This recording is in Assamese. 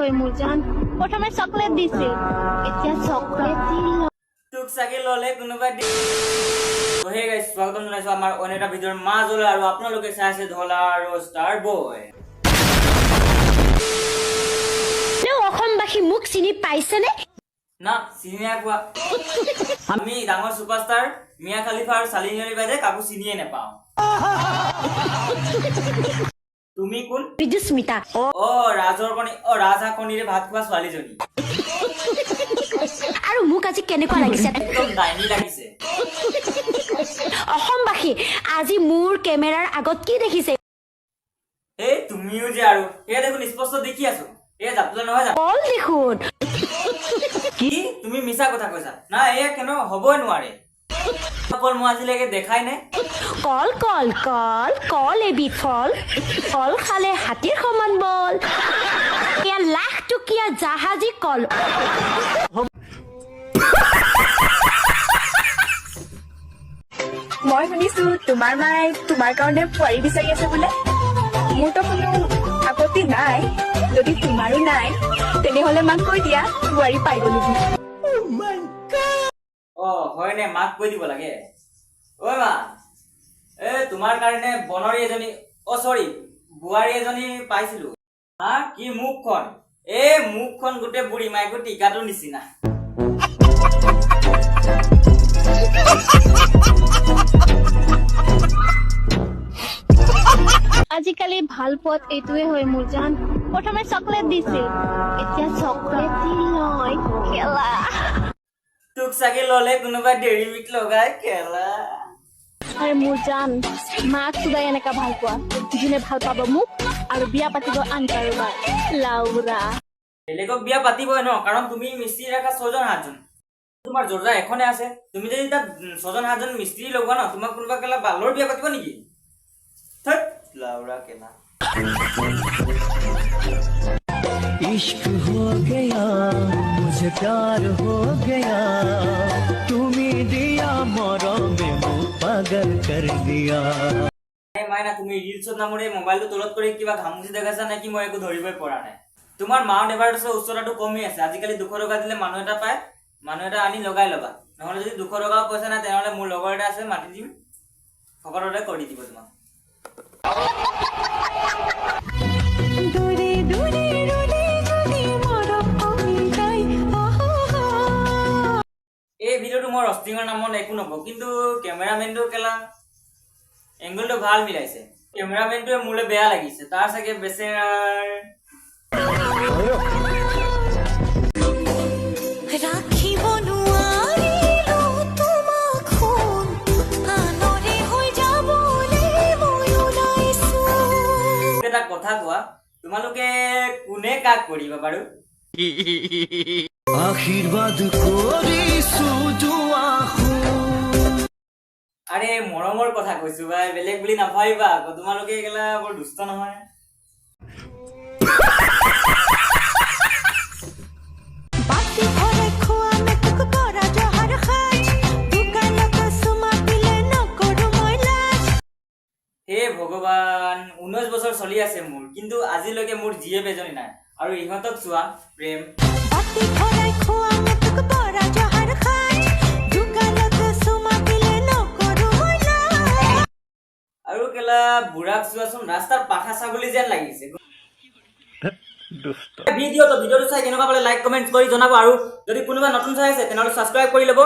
হয় মোৰ জান প্ৰথমে চকলেট দিছিল এতিয়া চকলেট দিল তোক চাগে ললে কোনোবাই হে গাইস স্বাগতম জনাইছো আমাৰ অন্য এটা ভিডিঅ'ৰ মাজলৈ আৰু আপোনালোকে চাই আছে ধলা আৰু ষ্টাৰ বয় অসমবাসী মোক চিনি পাইছেনে না চিনি নাই পোৱা আমি ডাঙৰ সুপাৰষ্টাৰ মিয়া খালিফা আৰু সালিন আলি বাদে কাকো চিনিয়ে নাপাওঁ তুমি কোন বিদুস্মিতা অ ৰাজা কণীৰে ভাত খোৱা ছোৱালীজনী আৰু মোক আজি কেনেকুৱা লাগিছে একদম ডাইনি লাগিছে অসমবাসী আজি মোৰ কেমেৰাৰ আগত কি দেখিছে এই তুমিও যে আৰু এয়া দেখোন স্পষ্ট দেখি আছো এয়া জাপলা নহয় জানো কল দেখোন কি তুমি মিছা কথা কৈছা না এয়া কেন হবই নোৱাৰে অকল মই আজিলৈকে দেখাই নাই কল কল কল কল এবিধ ফল কল খালে হাতীৰ সমান বল এয়া লাখ টকীয়া জাহাজী কল মই শুনিছো তোমাৰ মায়ে তোমাৰ কাৰণে পোৱাৰী বিচাৰি আছে বোলে মোৰতো কোনো আপত্তি নাই যদি তোমাৰো নাই তেনেহলে মাক কৈ দিয়া পোৱাৰী পাই গলো অ হয় নে মাক কৈ দিব লাগে ঐ মা তোমাৰ কাৰণে বনৰী এজনী সৰি বোৱাৰী এজনী পাইছিলো হা কি মুখখন মুখখন গোটেই বুঢ়ী মাইকো টিকাটোৰ নিচিনা আজিকালি ভাল পথ এইটোৱে হয় মোৰ জান প্ৰথমে চকলেট দিছিল এতিয়া চকলেট দিল নহয় খেলা তোক চাগে ললে কোনোবাই ডেৰি মিল্ক লগাই খেলা আৰে মোৰ জান মাক সদায় এনেকা ভাল পোৱা যোনে ভাল পাব মোক আৰু বিয়া পাতিব আন কাৰোবাৰ লাউৰা বেলেগক বিয়া পাতিবই ন কাৰণ তুমি মিস্ত্ৰী ৰাখা 6-7জন তোমাৰ জোৰজা এখনে আছে তুমি যদি তাত 6-7জন মিস্ত্ৰী লগোৱা ন তোমাক কোনোবা কেলা বালৰ বিয়া পাতিব নেকি থত লাউৰা কেলা इश्क हो गया मुझे प्यार हो गया तुम्हें दिया मोरो में वो पागल कर दिया মাইনা তুমি ৰিলছত নামৰে মোবাইলটো তলত কৰি কিবা ঘামুচি দেখাইছা নেকি মই একো ধৰিবই পৰা নাই তোমাৰ মাউণ্ট এভাৰেষ্টৰ উচ্চতাটো কমি আছে আজিকালি 200 টকা দিলে মানুহ এটা পায় মানুহ এটা আনি লগাই ল'বা নহলে যদি 200 টকা পইচা নাই তেনেহলে মোৰ লগৰ এটা আছে মাতি দিম সকলোৰে কৰি দিব তোমাক এই ভিডিওটো মই ৰষ্টিঙৰ নামত একো নকওঁ কিন্তু কেমেৰামেনটোৰ কেলা এংগলটো ভাল মিলাইছে কেমেৰামেনটোৱে মোলে বেয়া লাগিছে তাৰ চাগে বেচেৰাৰ এটা কথা কোৱা তোমালোকে কোনে কাক কৰিবা বাৰু आशीर्वाद কৰিছো দুআখু আৰে মৰমৰ কথা কৈছো ভাই বেলেগ বুলি নাভাবিবা আকৌ তোমালোকে কেলা বৰ দুষ্ট নহয় হে ভগৱান 19 বছৰ চলি আছে মোৰ কিন্তু আজিলৈকে মোৰ জিয়ে বেজনী নাই আৰু ইহঁতক চোৱা প্ৰেম আৰু কেলা বুঢ়াক চোৱাচোন ৰাস্তাৰ পাঠা ছাগলী যেন লাগিছে ভিডিঅ'টো চাই কেনেকুৱা পালে লাইক কমেন্ট কৰি জনাব আৰু যদি কোনোবা নতুন চাই আছে তেনেহলে সাবস্ক্ৰাইব কৰি ল'ব